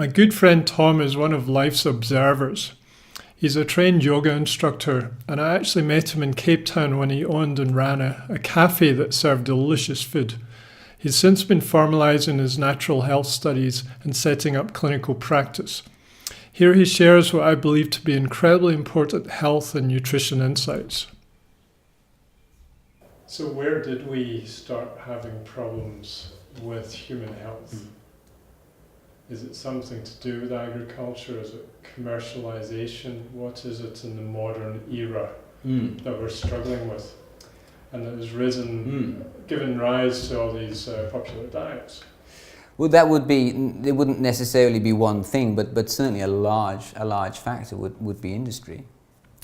My good friend Tom is one of life's observers. He's a trained yoga instructor, and I actually met him in Cape Town when he owned and ran a cafe that served delicious food. He's since been formalising his natural health studies and setting up clinical practice. Here he shares what I believe to be incredibly important health and nutrition insights. So where did we start having problems with human health? Is it something to do with agriculture? Is it commercialization? What is it in the modern era that we're struggling with? And that has given rise to all these popular diets. Well, it wouldn't necessarily be one thing, but certainly a large factor would be industry.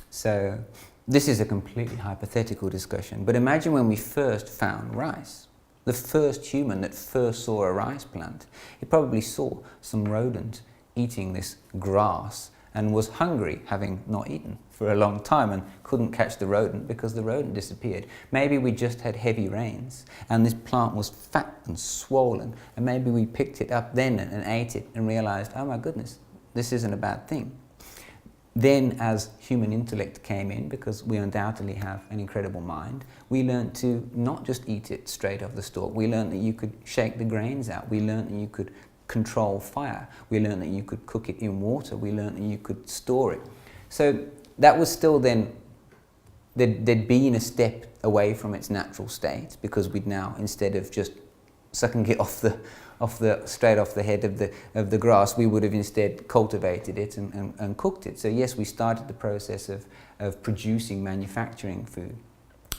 So this is a completely hypothetical discussion, but imagine when we first found rice. The first human that first saw a rice plant, he probably saw some rodent eating this grass and was hungry, having not eaten for a long time, and couldn't catch the rodent because the rodent disappeared. Maybe we just had heavy rains and this plant was fat and swollen, and maybe we picked it up then and ate it and realized, oh my goodness, this isn't a bad thing. Then as human intellect came in, because we undoubtedly have an incredible mind, we learned to not just eat it straight off the stalk. We learned that you could shake the grains out. We learned that you could control fire. We learned that you could cook it in water. We learned that you could store it. So that was still then, there'd been a step away from its natural state, because we'd now, instead of just sucking it straight off the head of the grass, we would have instead cultivated it and cooked it. So yes, we started the process of producing, manufacturing food.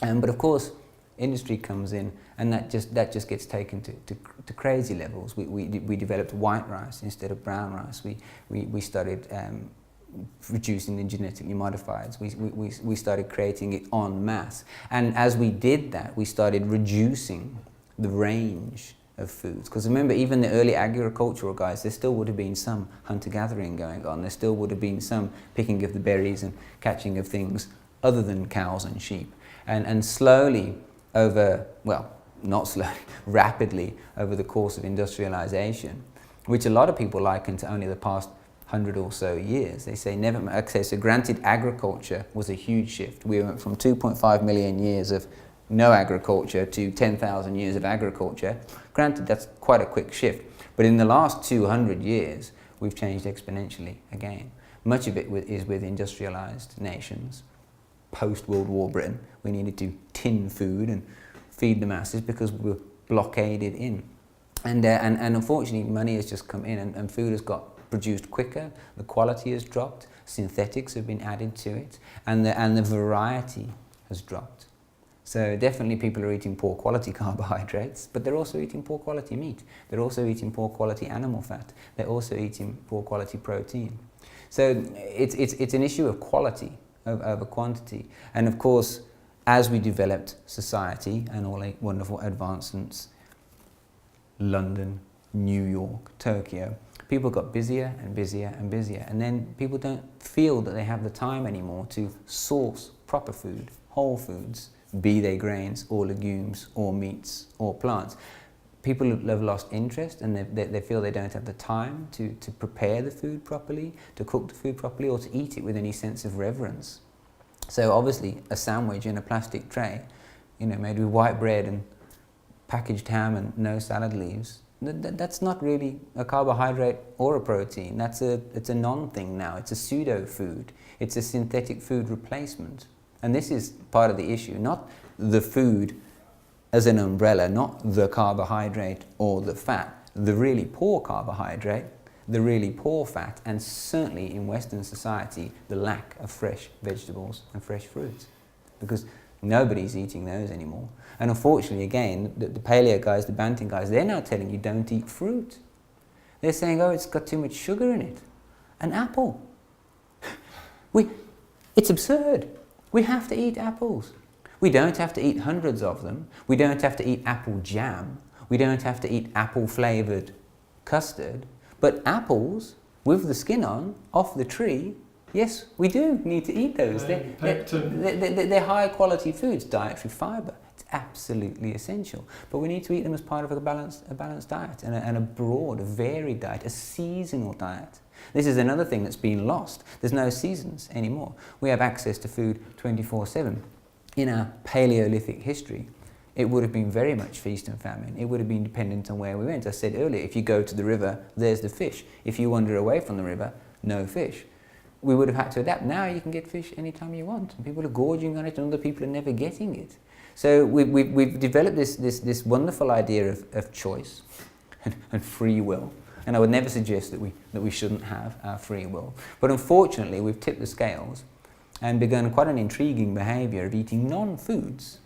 But of course, industry comes in, and that just gets taken to crazy levels. We developed white rice instead of brown rice. We started reducing the genetically modifieds. We started creating it en masse. And as we did that, we started reducing the range of foods. Because remember, even the early agricultural guys, there still would have been some hunter-gathering going on. There still would have been some picking of the berries and catching of things other than cows and sheep. And slowly rapidly over the course of industrialization, which a lot of people liken to only the past 100 or so years. They say so granted, agriculture was a huge shift. We went from 2.5 million years of no agriculture to 10,000 years of agriculture. Granted, that's quite a quick shift, but in the last 200 years, we've changed exponentially again. Much of it is with industrialized nations. Post-World War Britain, we needed to tin food and feed the masses because we were blockaded in. And unfortunately, money has just come in, and food has got produced quicker, the quality has dropped, synthetics have been added to it, and the variety has dropped. So definitely people are eating poor quality carbohydrates, but they're also eating poor quality meat. They're also eating poor quality animal fat. They're also eating poor quality protein. So it's an issue of quality over quantity. And of course, as we developed society and all the wonderful advancements, London, New York, Tokyo, people got busier and busier and busier. And then people don't feel that they have the time anymore to source proper food, whole foods, be they grains or legumes or meats or plants. People have lost interest, and they feel they don't have the time to prepare the food properly, to cook the food properly, or to eat it with any sense of reverence. So obviously a sandwich in a plastic tray, made with white bread and packaged ham and no salad leaves, that's not really a carbohydrate or a protein. It's a non-thing now. It's a pseudo food. It's a synthetic food replacement. And this is part of the issue, not the food as an umbrella, not the carbohydrate or the fat, the really poor carbohydrate, the really poor fat, and certainly in Western society, the lack of fresh vegetables and fresh fruits, because nobody's eating those anymore. And unfortunately, again, the paleo guys, the Banting guys, they're now telling you don't eat fruit. They're saying, oh, it's got too much sugar in it. An apple. It's absurd. We have to eat apples. We don't have to eat hundreds of them. We don't have to eat apple jam. We don't have to eat apple-flavoured custard. But apples, with the skin on, off the tree, yes, we do need to eat those. They're high quality foods, dietary fibre. It's absolutely essential. But we need to eat them as part of a balanced diet, and a broad, a varied diet, a seasonal diet. This is another thing that's been lost. There's no seasons anymore. We have access to food 24/7. In our Paleolithic history, it would have been very much feast and famine. It would have been dependent on where we went. I said earlier, if you go to the river, there's the fish. If you wander away from the river, no fish. We would have had to adapt. Now you can get fish anytime you want. And people are gorging on it, and other people are never getting it. So we've developed this wonderful idea of choice and free will. And I would never suggest that we shouldn't have our free will. But unfortunately, we've tipped the scales and begun quite an intriguing behaviour of eating non-foods